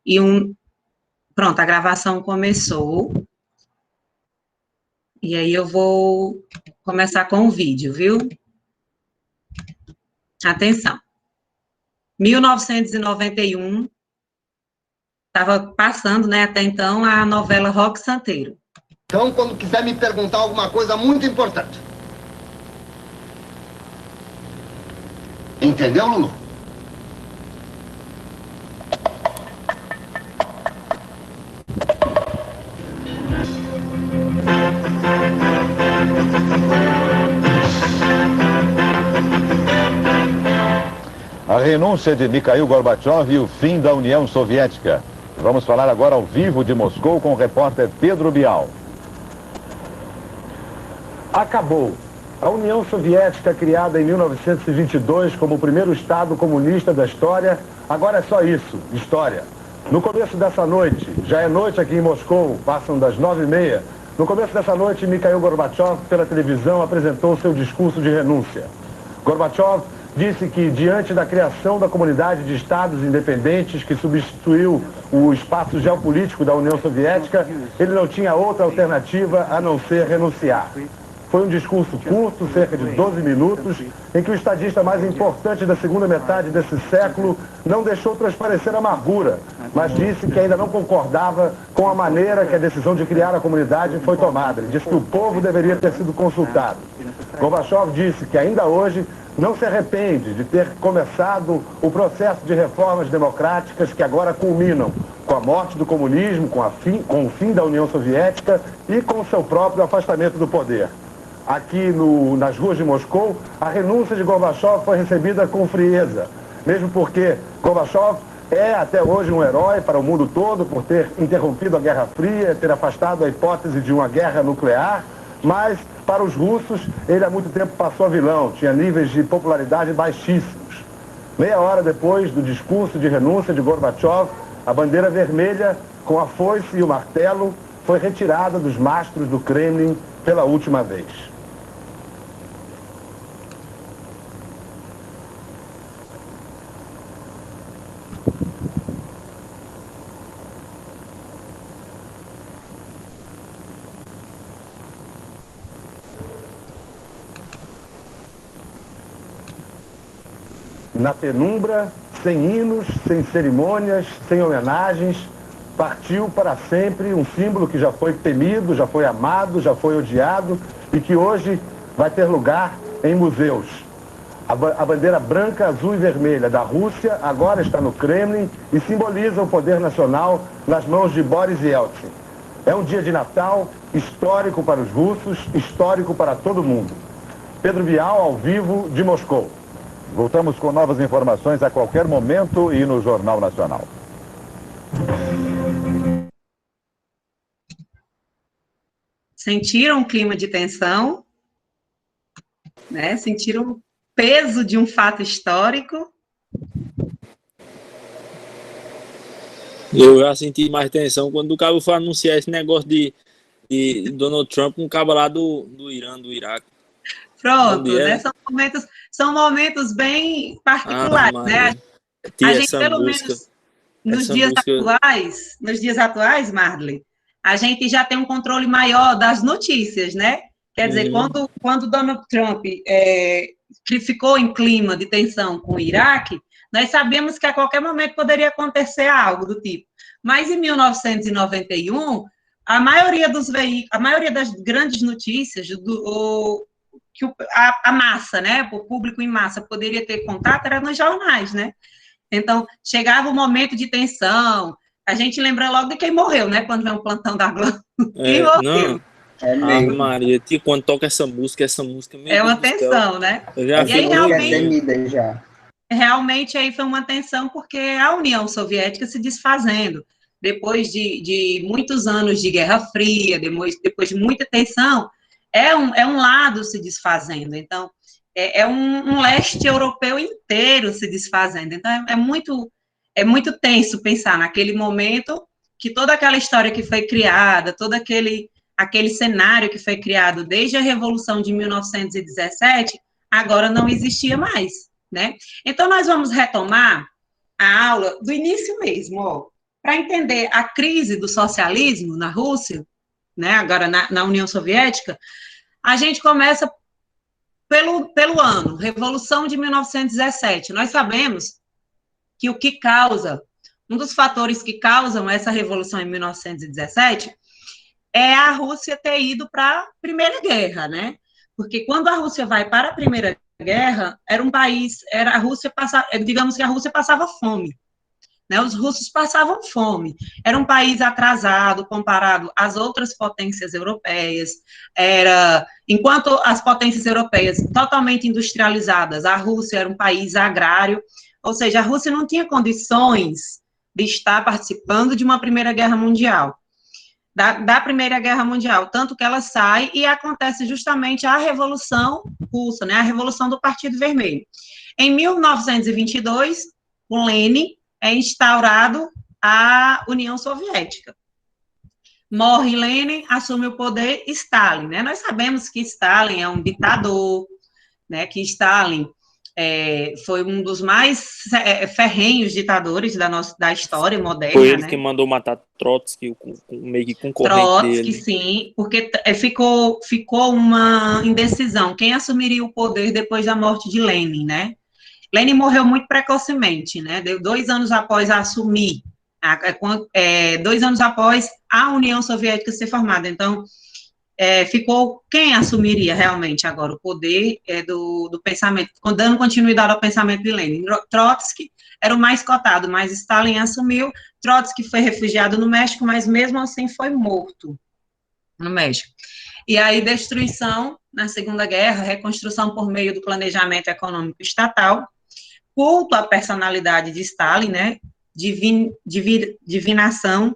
E pronto, a gravação começou. E aí eu vou começar com o vídeo, viu? Atenção. 1991, estava passando, né, até então, a novela Roque Santeiro. Então, quando quiser me perguntar alguma coisa muito importante. Entendeu, Lulu? A renúncia de Mikhail Gorbachev e o fim da União Soviética. Vamos falar agora ao vivo de Moscou com o repórter Pedro Bial. Acabou. A União Soviética, criada em 1922 como o primeiro Estado comunista da história, agora é só isso, história. No começo dessa noite, já é noite aqui em Moscou, passam das 9h30, no começo dessa noite, Mikhail Gorbachev, pela televisão, apresentou seu discurso de renúncia. Gorbachev disse que, diante da criação da comunidade de estados independentes que substituiu o espaço geopolítico da União Soviética, ele não tinha outra alternativa a não ser renunciar. Foi um discurso curto, cerca de 12 minutos, em que o estadista mais importante da segunda metade desse século não deixou transparecer amargura, mas disse que ainda não concordava com a maneira que a decisão de criar a comunidade foi tomada. Ele disse que o povo deveria ter sido consultado. Gorbachev disse que ainda hoje não se arrepende de ter começado o processo de reformas democráticas que agora culminam com a morte do comunismo, com o fim da União Soviética e com o seu próprio afastamento do poder. Aqui nas ruas de Moscou, a renúncia de Gorbachev foi recebida com frieza, mesmo porque Gorbachev é até hoje um herói para o mundo todo por ter interrompido a Guerra Fria, ter afastado a hipótese de uma guerra nuclear, mas para os russos ele há muito tempo passou a vilão, tinha níveis de popularidade baixíssimos. Meia hora depois do discurso de renúncia de Gorbachev, a bandeira vermelha com a foice e o martelo foi retirada dos mastros do Kremlin pela última vez. Na penumbra, sem hinos, sem cerimônias, sem homenagens, partiu para sempre um símbolo que já foi temido, já foi amado, já foi odiado e que hoje vai ter lugar em museus. A bandeira branca, azul e vermelha da Rússia agora está no Kremlin e simboliza o poder nacional nas mãos de Boris Yeltsin. É um dia de Natal histórico para os russos, histórico para todo mundo. Pedro Bial, ao vivo, de Moscou. Voltamos com novas informações a qualquer momento e no Jornal Nacional. Sentiram o clima de tensão, né? Sentiram o peso de um fato histórico. Eu já senti mais tensão quando o cabo foi anunciar esse negócio de Donald Trump com o cabo lá do Irã, do Iraque. Pronto, né? São momentos bem particulares, né? A gente, pelo menos, nos dias atuais, Marley, a gente já tem um controle maior das notícias, né? Quer dizer, quando Donald Trump que ficou em clima de tensão com o Iraque, nós sabemos que a qualquer momento poderia acontecer algo do tipo. Mas em 1991, a maioria das grandes notícias que a massa, né, o público em massa poderia ter contato, era nos jornais, né? Então, chegava o momento de tensão, a gente lembra logo de quem morreu, né, quando vem um plantão da Globo. Quem morreu? Maria, quando toca essa música é uma tensão, né? Eu já e aí, já. Realmente, aí foi uma tensão, porque a União Soviética se desfazendo, depois de muitos anos de Guerra Fria, depois de muita tensão, é um lado se desfazendo, então, é um leste europeu inteiro se desfazendo, então é muito tenso pensar naquele momento que toda aquela história que foi criada, todo aquele cenário que foi criado desde a Revolução de 1917, agora não existia mais, né? Então, nós vamos retomar a aula do início mesmo, ó, para entender a crise do socialismo na Rússia, né, agora na União Soviética, a gente começa pelo ano, Revolução de 1917. Nós sabemos que o que causa, um dos fatores que causam essa revolução em 1917 é a Rússia ter ido para a Primeira Guerra, né? Porque quando a Rússia vai para a Primeira Guerra, era um país, digamos que a Rússia passava fome, né? Os russos passavam fome, era um país atrasado comparado às outras potências europeias, enquanto as potências europeias totalmente industrializadas, a Rússia era um país agrário, ou seja, a Rússia não tinha condições de estar participando de uma Primeira Guerra Mundial, da Primeira Guerra Mundial, tanto que ela sai e acontece justamente a Revolução Russa, né, a Revolução do Partido Vermelho. Em 1922, com Lenin, é instaurado a União Soviética. Morre Lenin, assume o poder Stalin, né? Nós sabemos que Stalin é um ditador, né? Que Stalin foi um dos mais ferrenhos ditadores da história moderna. Foi ele, né? Que mandou matar Trotsky, meio que concorrente dele. Trotsky, sim, porque ficou uma indecisão. Quem assumiria o poder depois da morte de Lenin, né? Lenin morreu muito precocemente, né? Deu 2 anos após assumir, 2 anos após a União Soviética ser formada. Então, ficou quem assumiria realmente agora o poder do pensamento, dando continuidade ao pensamento de Lenin. Trotsky era o mais cotado, mas Stalin assumiu. Trotsky foi refugiado no México, mas mesmo assim foi morto no México. E aí, destruição na Segunda Guerra, reconstrução por meio do planejamento econômico estatal, culto à personalidade de Stalin, né, divinação.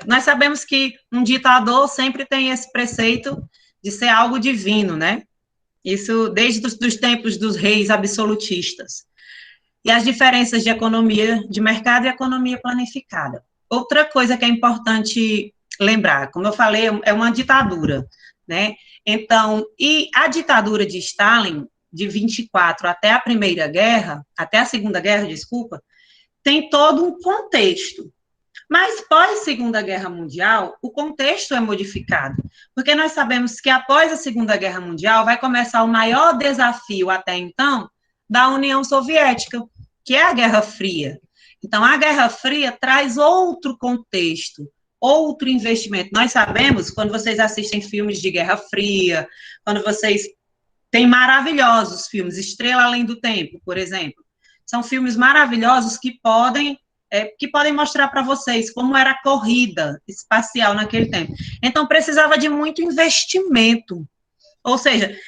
Nós sabemos que um ditador sempre tem esse preceito de ser algo divino, né, isso desde os tempos dos reis absolutistas. E as diferenças de economia de mercado e economia planificada. Outra coisa que é importante lembrar, como eu falei, é uma ditadura, né, então, e a ditadura de Stalin, de 24 até a Segunda Guerra, desculpa, tem todo um contexto. Mas pós-Segunda Guerra Mundial, o contexto é modificado, porque nós sabemos que após a Segunda Guerra Mundial vai começar o maior desafio até então da União Soviética, que é a Guerra Fria. Então, a Guerra Fria traz outro contexto, outro investimento. Nós sabemos, quando vocês assistem filmes de Guerra Fria, quando vocês tem maravilhosos filmes, Estrela Além do Tempo, por exemplo. São filmes maravilhosos que podem mostrar para vocês como era a corrida espacial naquele tempo. Então, precisava de muito investimento. Ou seja,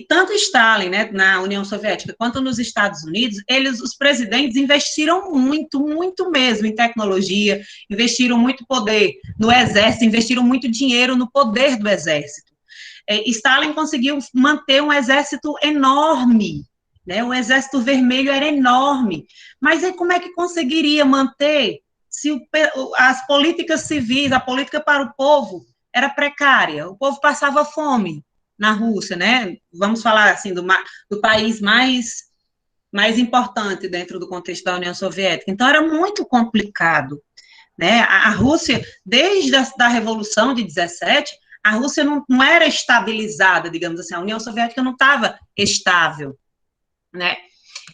tanto Stalin, né, na União Soviética, quanto nos Estados Unidos, os presidentes investiram muito, muito mesmo em tecnologia, investiram muito poder no exército, investiram muito dinheiro no poder do exército. Stalin conseguiu manter um exército enorme, né? O exército vermelho era enorme, mas aí como é que conseguiria manter se as políticas civis, a política para o povo era precária, o povo passava fome na Rússia, né? Vamos falar assim do país mais importante dentro do contexto da União Soviética. Então era muito complicado, né? A Rússia, desde a Revolução de 17, a Rússia não era estabilizada, digamos assim, a União Soviética não estava estável, né?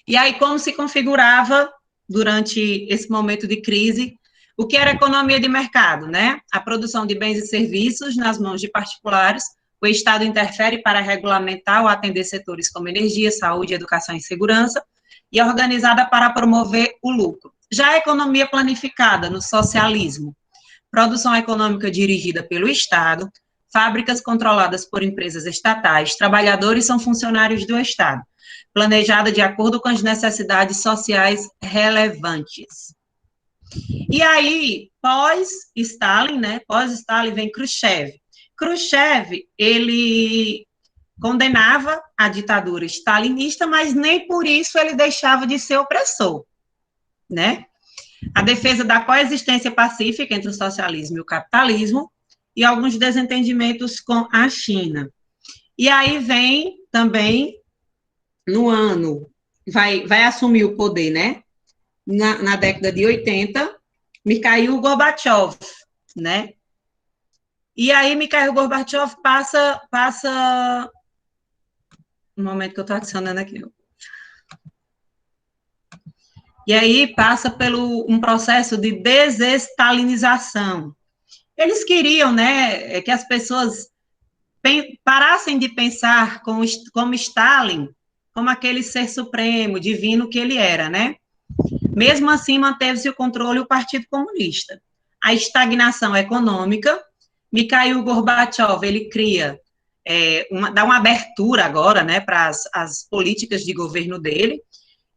E aí, como se configurava, durante esse momento de crise, o que era economia de mercado, né? A produção de bens e serviços nas mãos de particulares, o Estado interfere para regulamentar ou atender setores como energia, saúde, educação e segurança, e é organizada para promover o lucro. Já a economia planificada, no socialismo, produção econômica dirigida pelo Estado, fábricas controladas por empresas estatais, trabalhadores são funcionários do Estado, planejada de acordo com as necessidades sociais relevantes. E aí, pós-Stalin, né, pós-Stalin vem Khrushchev. Khrushchev, ele condenava a ditadura stalinista, mas nem por isso ele deixava de ser opressor, né? A defesa da coexistência pacífica entre o socialismo e o capitalismo, e alguns desentendimentos com a China. E aí vem também, vai assumir o poder, né? na década de 80, Mikhail Gorbachev, né? E aí, Mikhail Gorbachev passa... Um momento que eu estou adicionando aqui. E aí passa pelo um processo de desestalinização. Eles queriam, né, que as pessoas parassem de pensar como Stalin, como aquele ser supremo, divino que ele era, né? Mesmo assim, manteve-se o controle do Partido Comunista. A estagnação econômica, Mikhail Gorbachev, ele cria, dá uma abertura agora, né, para as políticas de governo dele,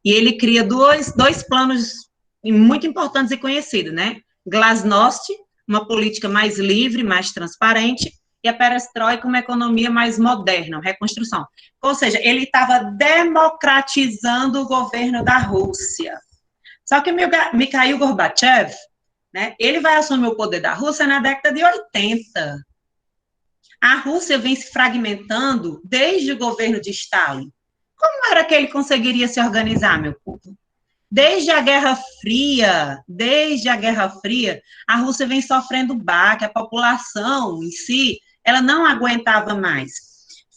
e ele cria dois planos muito importantes e conhecidos, né? Glasnost, uma política mais livre, mais transparente, e a perestroika, uma economia mais moderna, uma reconstrução. Ou seja, ele estava democratizando o governo da Rússia. Só que Mikhail Gorbachev, né, ele vai assumir o poder da Rússia na década de 80. A Rússia vem se fragmentando desde o governo de Stalin. Como era que ele conseguiria se organizar, meu povo? Desde a Guerra Fria, a Rússia vem sofrendo baque, a população em si, ela não aguentava mais.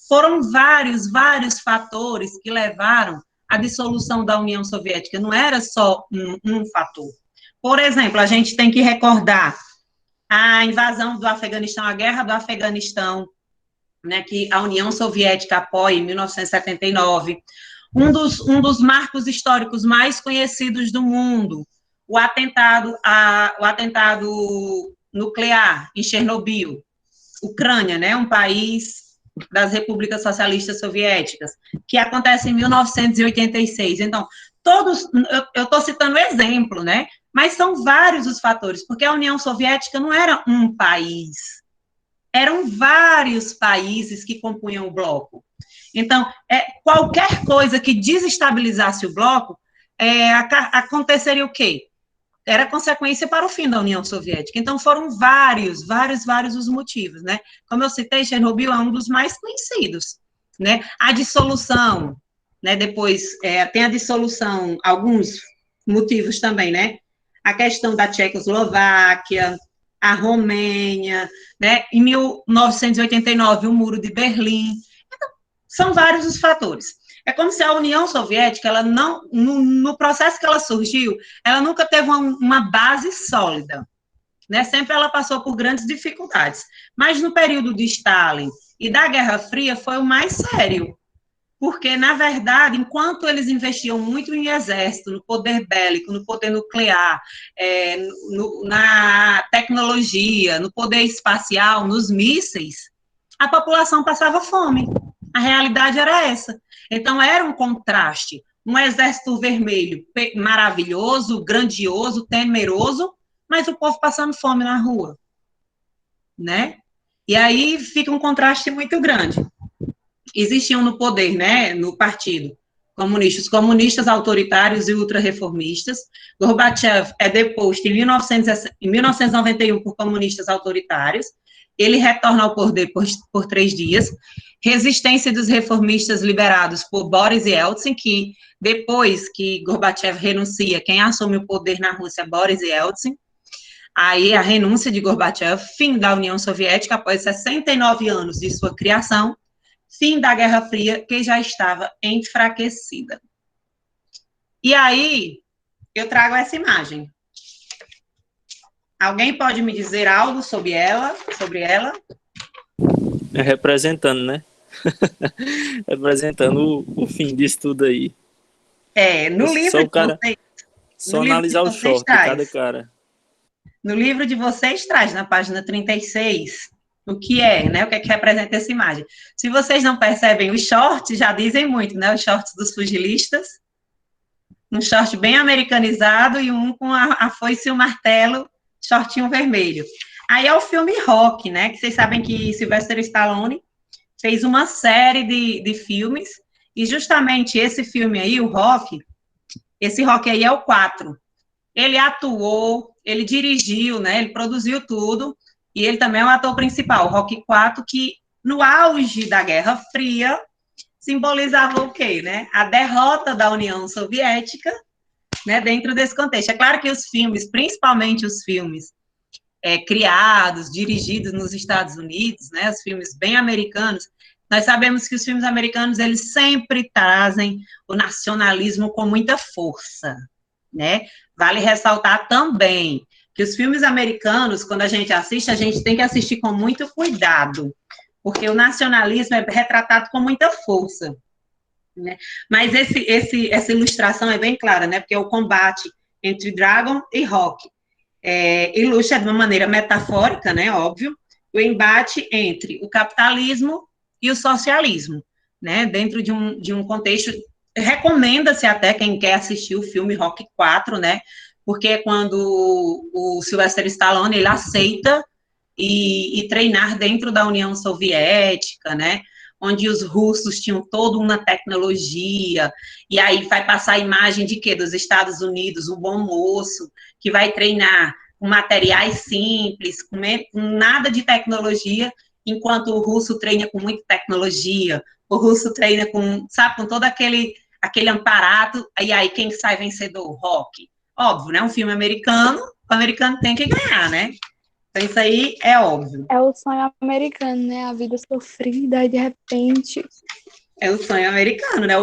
Foram vários fatores que levaram à dissolução da União Soviética, não era só um fator. Por exemplo, a gente tem que recordar a invasão do Afeganistão, a guerra do Afeganistão, né, que a União Soviética apoia em 1979, um dos marcos históricos mais conhecidos do mundo, o atentado nuclear em Chernobyl, Ucrânia, né, um país das repúblicas socialistas soviéticas, que acontece em 1986. Então, eu estou citando exemplo, né, mas são vários os fatores, porque a União Soviética não era um país, eram vários países que compunham o bloco. Então, qualquer coisa que desestabilizasse o bloco, aconteceria o quê? Era consequência para o fim da União Soviética. Então, foram vários os motivos, né? Como eu citei, Chernobyl é um dos mais conhecidos, né? A dissolução, né? Depois, tem a dissolução, alguns motivos também, né? A questão da Tchecoslováquia, a Romênia, né? Em 1989, o Muro de Berlim. Então, são vários os fatores. É como se a União Soviética, ela não, no processo que ela surgiu, ela nunca teve uma base sólida, né? Sempre ela passou por grandes dificuldades. Mas no período de Stalin e da Guerra Fria foi o mais sério, porque, na verdade, enquanto eles investiam muito em exército, no poder bélico, no poder nuclear, na tecnologia, no poder espacial, nos mísseis, a população passava fome. A realidade era essa. Então, era um contraste. Um exército vermelho maravilhoso, grandioso, temeroso, mas o povo passando fome na rua, né? E aí fica um contraste muito grande. Existiam no poder, né, no partido, comunistas autoritários e ultra-reformistas. Gorbachev é deposto em 1991 por comunistas autoritários. Ele retorna ao poder por 3 dias. Resistência dos reformistas liberados por Boris Yeltsin, que depois que Gorbachev renuncia, quem assume o poder na Rússia é Boris Yeltsin. Aí a renúncia de Gorbachev, fim da União Soviética, após 69 anos de sua criação, fim da Guerra Fria, que já estava enfraquecida. E aí, eu trago essa imagem. Alguém pode me dizer algo sobre ela? Representando, né? Representando o fim disso tudo aí. No livro só analisar o short de cada cara. No livro de vocês traz, na página 36, o que é, né? O que é que representa essa imagem. Se vocês não percebem, os shorts já dizem muito, né? Os shorts dos pugilistas, um short bem americanizado e um com a foice e o martelo, shortinho vermelho. Aí é o filme Rocky, né? Que vocês sabem que Sylvester Stallone fez uma série de filmes, e justamente esse filme aí, o Rocky, esse Rocky aí é o 4. Ele atuou, ele dirigiu, né? Ele produziu tudo, e ele também é o ator principal, o Rocky 4, que no auge da Guerra Fria simbolizava o quê, né? A derrota da União Soviética, né, dentro desse contexto. É claro que os filmes, principalmente os filmes criados, dirigidos nos Estados Unidos, né, os filmes bem americanos, nós sabemos que os filmes americanos, eles sempre trazem o nacionalismo com muita força, né? Vale ressaltar também que os filmes americanos, quando a gente assiste, a gente tem que assistir com muito cuidado, porque o nacionalismo é retratado com muita força, né? Mas essa ilustração é bem clara, né? Porque é o combate entre Dragon e Rock. Ilustra de uma maneira metafórica, né? Óbvio, o embate entre o capitalismo e o socialismo, né? Dentro de um contexto, recomenda-se até quem quer assistir o filme Rock 4, né? Porque é quando o Sylvester Stallone, ele aceita e treinar dentro da União Soviética, né? Onde os russos tinham toda uma tecnologia, e aí vai passar a imagem de quê? Dos Estados Unidos, o bom moço, que vai treinar com materiais simples, com nada de tecnologia, enquanto o russo treina com muita tecnologia, o russo treina com, sabe, com todo aquele aparato, e aí quem sai vencedor? Rock. Óbvio, né? Um filme americano, o americano tem que ganhar, né? Então, isso aí é óbvio. É o sonho americano, né? A vida sofrida, e de repente... É o sonho americano, né?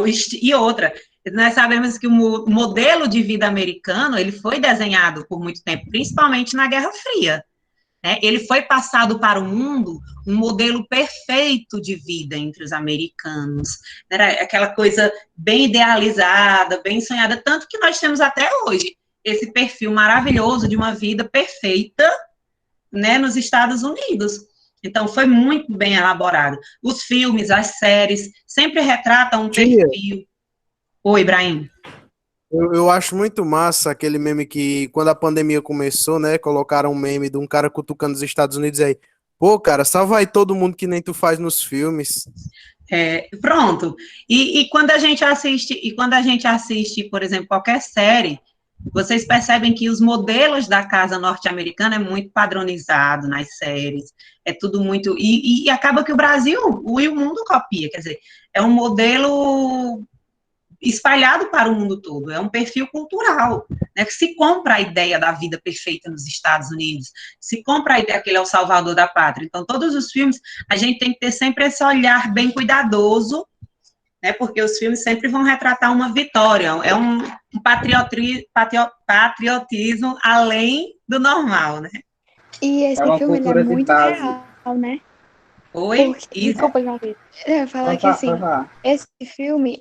E outra, nós sabemos que o modelo de vida americano, ele foi desenhado por muito tempo, principalmente na Guerra Fria, né? Ele foi passado para o mundo um modelo perfeito de vida entre os americanos. Era aquela coisa bem idealizada, bem sonhada, tanto que nós temos até hoje esse perfil maravilhoso de uma vida perfeita, né, nos Estados Unidos. Então, foi muito bem elaborado. Os filmes, as séries, sempre retratam um perfil. Oi, Ibrahim. Eu acho muito massa aquele meme que, quando a pandemia começou, né, colocaram um meme de um cara cutucando os Estados Unidos aí. Pô, cara, só vai todo mundo que nem tu faz nos filmes. Pronto. E quando a gente assiste, por exemplo, qualquer série, vocês percebem que os modelos da casa norte-americana é muito padronizado nas séries, é tudo muito... E acaba que o Brasil e o mundo copia, quer dizer, é um modelo espalhado para o mundo todo, é um perfil cultural, né, que se compra a ideia da vida perfeita nos Estados Unidos, se compra a ideia que ele é o salvador da pátria. Então, todos os filmes, a gente tem que ter sempre esse olhar bem cuidadoso, né, porque os filmes sempre vão retratar uma vitória, é um patriotismo além do normal, né? E esse filme ele é muito real, né? Oi? Desculpa, João Vitor. Eu ia falar que, assim, esse filme,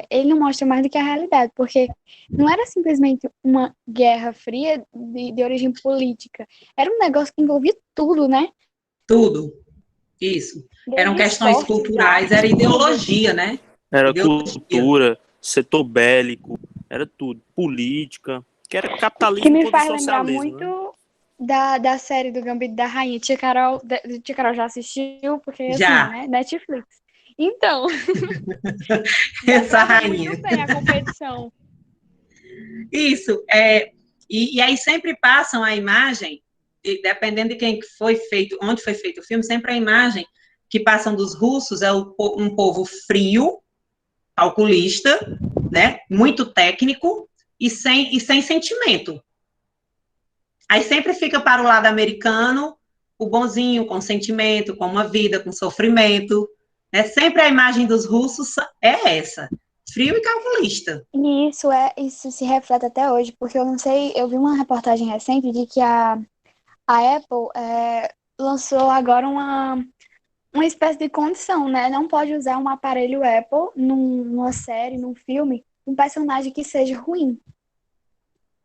ele não mostra mais do que a realidade, porque não era simplesmente uma guerra fria de origem política, era um negócio que envolvia tudo, né? Tudo, isso. Eram questões culturais, era ideologia, né? Era cultura, setor bélico, era tudo, política, que era capitalismo. Que me faz lembrar muito da série do Gambito da Rainha. Tia Carol já assistiu, porque já. Assim, né? Netflix. Então, essa rainha. Muito bem a competição. Isso, e aí sempre passam a imagem, dependendo de quem foi feito, onde foi feito o filme, sempre a imagem que passam dos russos é um povo frio, calculista, né, muito técnico e sem sentimento. Aí sempre fica para o lado americano, o bonzinho, com sentimento, com uma vida, com sofrimento, né? Sempre a imagem dos russos é essa, frio e calculista. E isso se reflete até hoje, porque eu não sei, eu vi uma reportagem recente de que a Apple lançou agora uma espécie de condição, né? Não pode usar um aparelho Apple numa série, num filme, um personagem que seja ruim.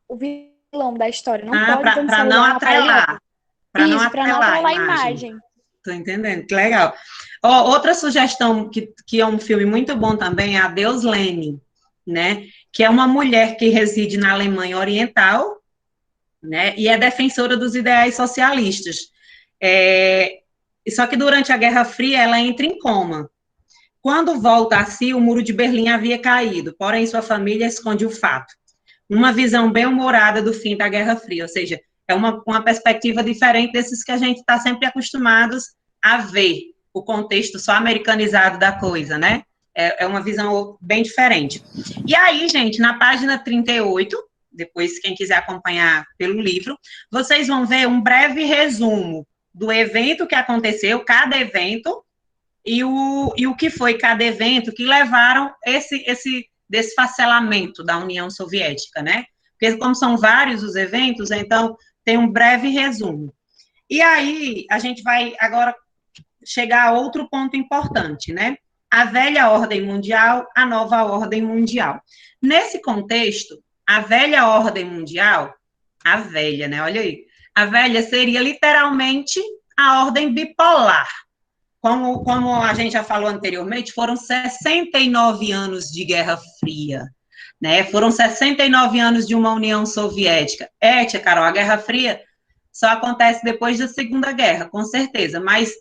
O vilão da história não pode para não atrelar. Para não atrelar a imagem. Tô entendendo, que legal. Outra sugestão que é um filme muito bom também é Adeus Lenin, né? Que é uma mulher que reside na Alemanha Oriental, né? E é defensora dos ideais socialistas. Só que durante a Guerra Fria ela entra em coma. Quando volta a si, o Muro de Berlim havia caído, porém sua família esconde o fato. Uma visão bem-humorada do fim da Guerra Fria, ou seja, é uma perspectiva diferente desses que a gente está sempre acostumados a ver, o contexto só americanizado da coisa, né? É uma visão bem diferente. E aí, gente, na página 38, depois quem quiser acompanhar pelo livro, vocês vão ver um breve resumo do evento que aconteceu, cada evento, e o que foi cada evento que levaram esse desfacelamento da União Soviética, né? Porque como são vários os eventos, então tem um breve resumo. E aí, a gente vai agora chegar a outro ponto importante, né? A velha ordem mundial, a nova ordem mundial. Nesse contexto, a velha ordem mundial, a velha, né? Olha aí. A velha seria literalmente a ordem bipolar. Como a gente já falou anteriormente, foram 69 anos de Guerra Fria, né? Foram 69 anos de uma União Soviética. Tia Carol, a Guerra Fria só acontece depois da Segunda Guerra, com certeza, mas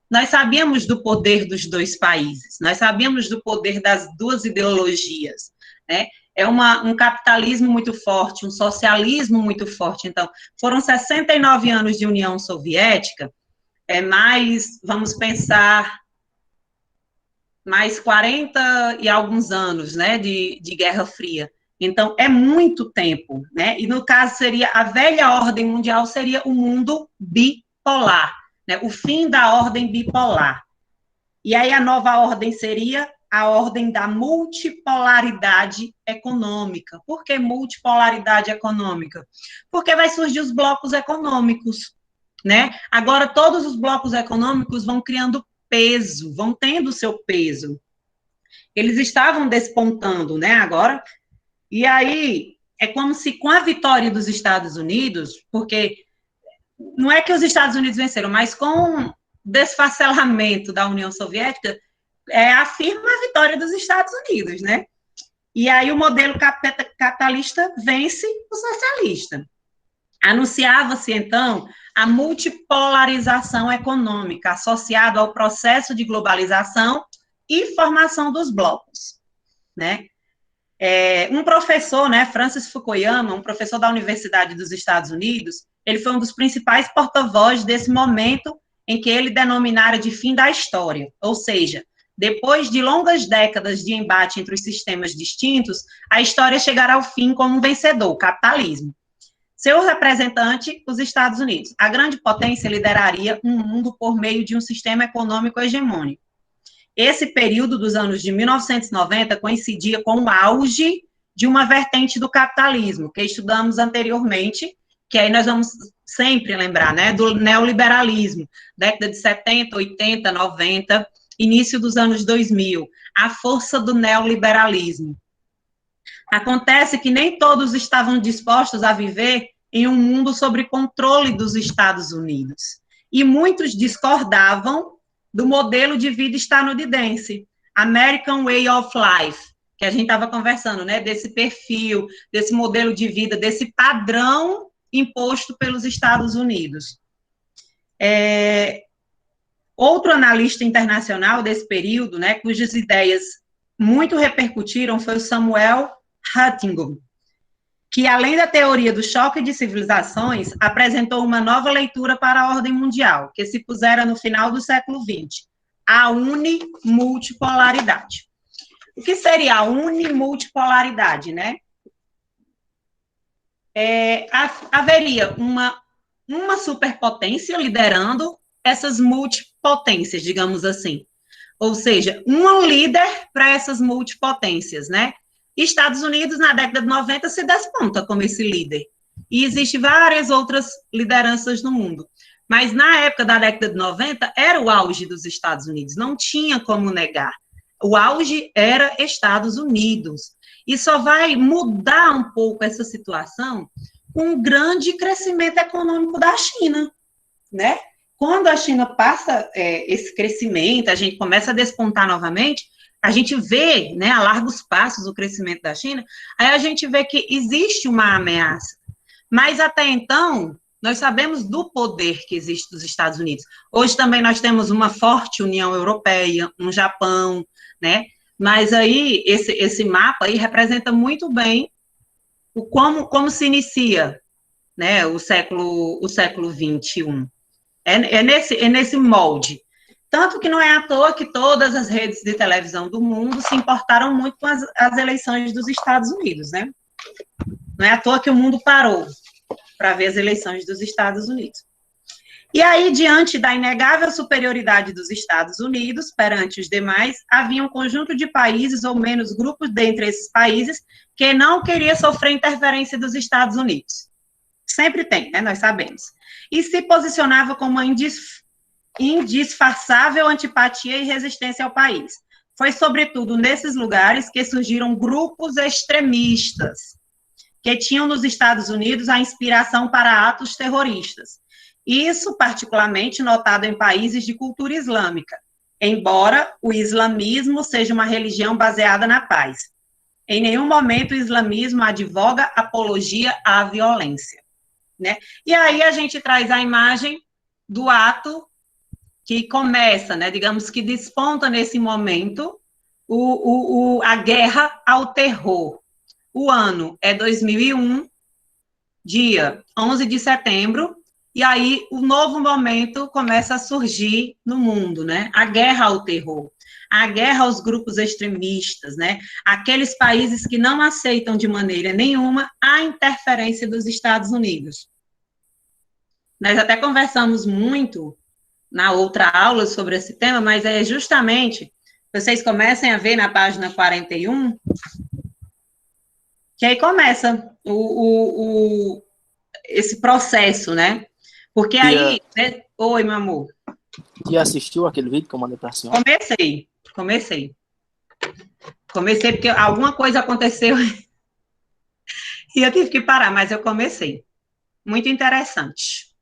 nós sabíamos do poder dos dois países, nós sabíamos do poder das duas ideologias, né? É um capitalismo muito forte, um socialismo muito forte. Então, foram 69 anos de União Soviética, mais, vamos pensar, mais 40 e alguns anos, né, de Guerra Fria. Então, é muito tempo, né? E, no caso, seria a velha ordem mundial, seria o mundo bipolar, né? O fim da ordem bipolar. E aí, a nova ordem seria a ordem da multipolaridade econômica. Por que multipolaridade econômica? Porque vai surgir os blocos econômicos, né? Agora, todos os blocos econômicos vão criando peso, vão tendo o seu peso. Eles estavam despontando, né, agora. E aí, é como se com a vitória dos Estados Unidos, porque não é que os Estados Unidos venceram, mas com o desfacelamento da União Soviética, afirma a vitória dos Estados Unidos, né? E aí o modelo capitalista vence o socialista. Anunciava-se, então, a multipolarização econômica associada ao processo de globalização e formação dos blocos, né? Um professor, né, Francis Fukuyama, um professor da Universidade dos Estados Unidos, ele foi um dos principais porta-vozes desse momento em que ele denominara de fim da história, ou seja, depois de longas décadas de embate entre os sistemas distintos, a história chegará ao fim como um vencedor, o capitalismo. Seu representante, os Estados Unidos. A grande potência lideraria um mundo por meio de um sistema econômico hegemônico. Esse período dos anos de 1990 coincidia com o auge de uma vertente do capitalismo, que estudamos anteriormente, que aí nós vamos sempre lembrar, né, do neoliberalismo, década de 70, 80, 90, início dos anos 2000, a força do neoliberalismo. Acontece que nem todos estavam dispostos a viver em um mundo sob controle dos Estados Unidos, e muitos discordavam do modelo de vida estadunidense, American Way of Life, que a gente estava conversando, né, desse perfil, desse modelo de vida, desse padrão imposto pelos Estados Unidos. Outro analista internacional desse período, né, cujas ideias muito repercutiram, foi o Samuel Huntington, que, além da teoria do choque de civilizações, apresentou uma nova leitura para a ordem mundial, que se pusera no final do século XX, a unimultipolaridade. O que seria a unimultipolaridade, né? Haveria uma superpotência liderando essas multipotências, digamos assim. Ou seja, um líder para essas multipotências, né? Estados Unidos, na década de 90, se desponta como esse líder. E existem várias outras lideranças no mundo. Mas, na época da década de 90, era o auge dos Estados Unidos. Não tinha como negar. O auge era Estados Unidos. E só vai mudar um pouco essa situação com um grande crescimento econômico da China, né? Quando a China passa esse crescimento, a gente começa a despontar novamente, a gente vê, né, a largos passos o crescimento da China, aí a gente vê que existe uma ameaça. Mas até então, nós sabemos do poder que existe dos Estados Unidos. Hoje também nós temos uma forte União Europeia, um Japão, né? Mas aí, esse mapa aí representa muito bem como se inicia, né, o século XXI. É nesse molde. Tanto que não é à toa que todas as redes de televisão do mundo se importaram muito com as eleições dos Estados Unidos, né? Não é à toa que o mundo parou para ver as eleições dos Estados Unidos. E aí, diante da inegável superioridade dos Estados Unidos perante os demais, havia um conjunto de países, ou menos grupos dentre esses países, que não queria sofrer interferência dos Estados Unidos. Sempre tem, né? Nós sabemos. E se posicionava como uma indisfarçável antipatia e resistência ao país. Foi, sobretudo, nesses lugares que surgiram grupos extremistas, que tinham nos Estados Unidos a inspiração para atos terroristas. Isso, particularmente, notado em países de cultura islâmica, embora o islamismo seja uma religião baseada na paz. Em nenhum momento o islamismo advoga apologia à violência, né? E aí a gente traz a imagem do ato que começa, né, digamos que desponta nesse momento a guerra ao terror. O ano é 2001, dia 11 de setembro, e aí o novo momento começa a surgir no mundo, né? A guerra ao terror, a guerra aos grupos extremistas, né? Aqueles países que não aceitam de maneira nenhuma a interferência dos Estados Unidos. Nós até conversamos muito na outra aula sobre esse tema, mas é justamente, vocês comecem a ver na página 41, que aí começa esse processo, né? Porque aí... Né? Oi, meu amor. Você assistiu aquele vídeo que eu mandei para a senhora? Comecei porque alguma coisa aconteceu e eu tive que parar, mas eu comecei. Muito interessante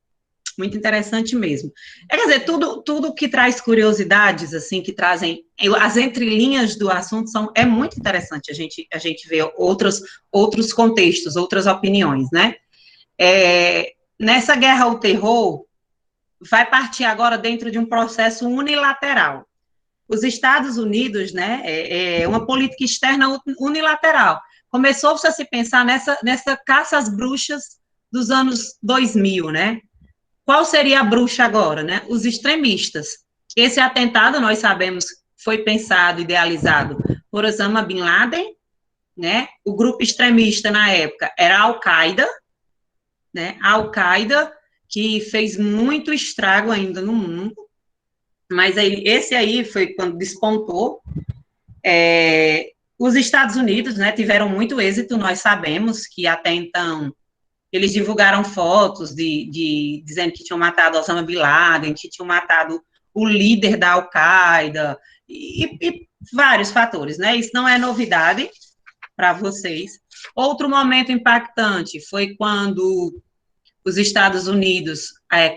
mesmo. Quer dizer, tudo que traz curiosidades, assim, que trazem as entrelinhas do assunto é muito interessante a gente ver outros contextos, outras opiniões, né? Nessa guerra ao terror, vai partir agora dentro de um processo unilateral. Os Estados Unidos, né, é uma política externa unilateral. Começou-se a se pensar nessa caça às bruxas dos anos 2000, né? Qual seria a bruxa agora, né? Os extremistas. Esse atentado, nós sabemos, foi pensado, idealizado por Osama Bin Laden, né? O grupo extremista na época era a Al-Qaeda, né? A Al-Qaeda, que fez muito estrago ainda no mundo, mas esse aí foi quando despontou. Os Estados Unidos, né, tiveram muito êxito, nós sabemos que até então eles divulgaram fotos dizendo que tinham matado Osama Bin Laden, que tinham matado o líder da Al-Qaeda, e vários fatores, né? Isso não é novidade para vocês. Outro momento impactante foi quando os Estados Unidos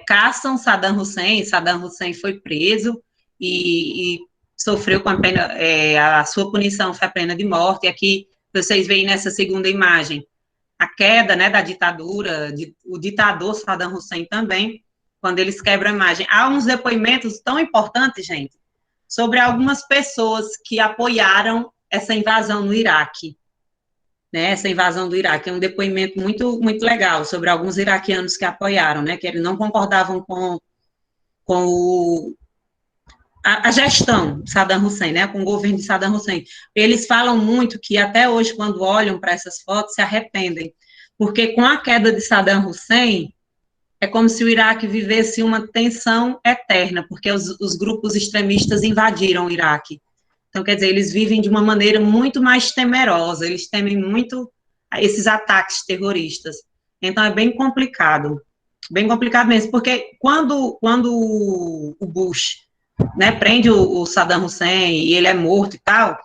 caçam Saddam Hussein. Saddam Hussein foi preso e sofreu com a sua punição foi a pena de morte. E aqui vocês veem nessa segunda imagem a queda, né, da ditadura, o ditador Saddam Hussein também, quando eles quebram a imagem. Há uns depoimentos tão importantes, gente, sobre algumas pessoas que apoiaram essa invasão no Iraque, né, essa invasão do Iraque. É um depoimento muito, muito legal sobre alguns iraquianos que apoiaram, né, que eles não concordavam com a gestão de Saddam Hussein, né, com o governo de Saddam Hussein. Eles falam muito que até hoje, quando olham para essas fotos, se arrependem, porque com a queda de Saddam Hussein, é como se o Iraque vivesse uma tensão eterna, porque os grupos extremistas invadiram o Iraque. Então, quer dizer, eles vivem de uma maneira muito mais temerosa, eles temem muito esses ataques terroristas. Então, é bem complicado mesmo, porque quando o Bush, né, prende o Saddam Hussein e ele é morto e tal,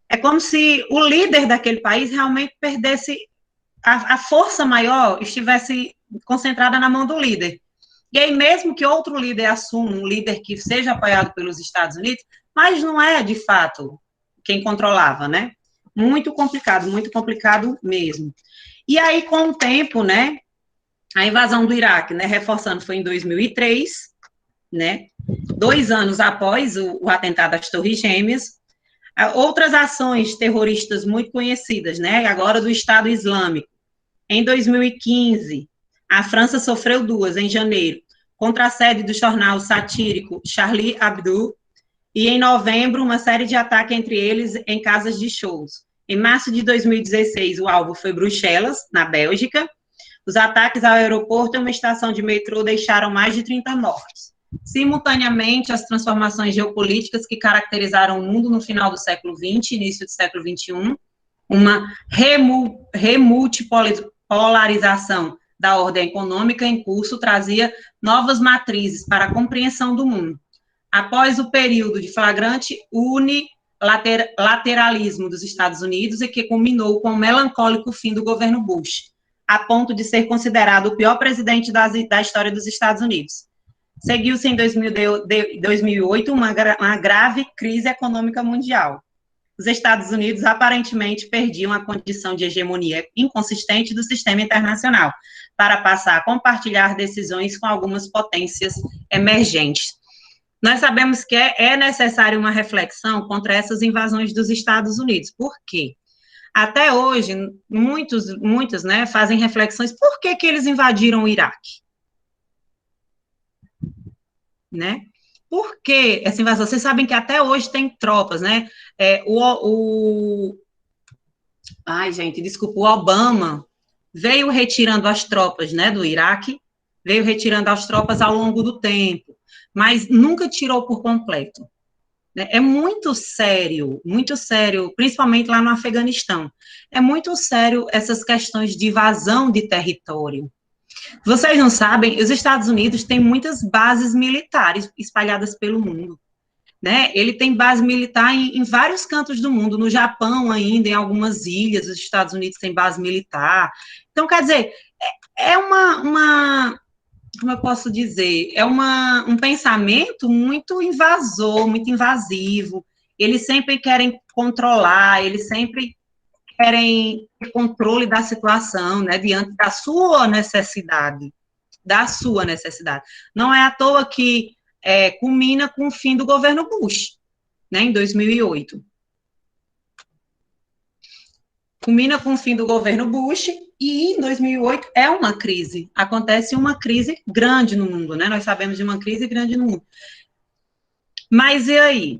é como se o líder daquele país realmente perdesse, a força maior estivesse concentrada na mão do líder. E aí, mesmo que outro líder assuma, um líder que seja apoiado pelos Estados Unidos, mas não é, de fato, quem controlava, né? Muito complicado mesmo. E aí, com o tempo, né, a invasão do Iraque, né, reforçando, foi em 2003, né, 2 anos após o atentado às Torres Gêmeas. Outras ações terroristas muito conhecidas, né, agora do Estado Islâmico. Em 2015, a França sofreu 2, em janeiro, contra a sede do jornal satírico Charlie Hebdo, e em novembro, uma série de ataques entre eles em casas de shows. Em março de 2016, o alvo foi Bruxelas, na Bélgica. Os ataques ao aeroporto e uma estação de metrô deixaram mais de 30 mortos. Simultaneamente, as transformações geopolíticas que caracterizaram o mundo no final do século XX, início do século XXI, uma remultipolarização da ordem econômica em curso trazia novas matrizes para a compreensão do mundo. Após o período de flagrante unilateralismo dos Estados Unidos e que culminou com o melancólico fim do governo Bush, a ponto de ser considerado o pior presidente da história dos Estados Unidos. Seguiu-se em 2008 uma grave crise econômica mundial. Os Estados Unidos aparentemente perdiam a condição de hegemonia inconsistente do sistema internacional, para passar a compartilhar decisões com algumas potências emergentes. Nós sabemos que é necessária uma reflexão contra essas invasões dos Estados Unidos. Por quê? Até hoje, muitos, né, fazem reflexões, por que eles invadiram o Iraque? Né? Por que essa invasão? Vocês sabem que até hoje tem tropas, né? Ai, gente, desculpa, o Obama veio retirando as tropas, né, do Iraque, veio retirando as tropas ao longo do tempo, mas nunca tirou por completo. É muito sério, principalmente lá no Afeganistão. É muito sério essas questões de invasão de território. Vocês não sabem, os Estados Unidos têm muitas bases militares espalhadas pelo mundo, né? Ele tem base militar em vários cantos do mundo, no Japão ainda, em algumas ilhas, os Estados Unidos têm base militar. Então, quer dizer, como eu posso dizer, um pensamento muito invasor, muito invasivo. Eles sempre querem controlar, eles sempre querem ter controle da situação, né, diante da sua necessidade, Não é à toa que culmina com o fim do governo Bush, né, em 2008. Culmina com o fim do governo Bush e, em 2008, acontece uma crise grande no mundo, né, nós sabemos de uma crise grande no mundo. Mas e aí?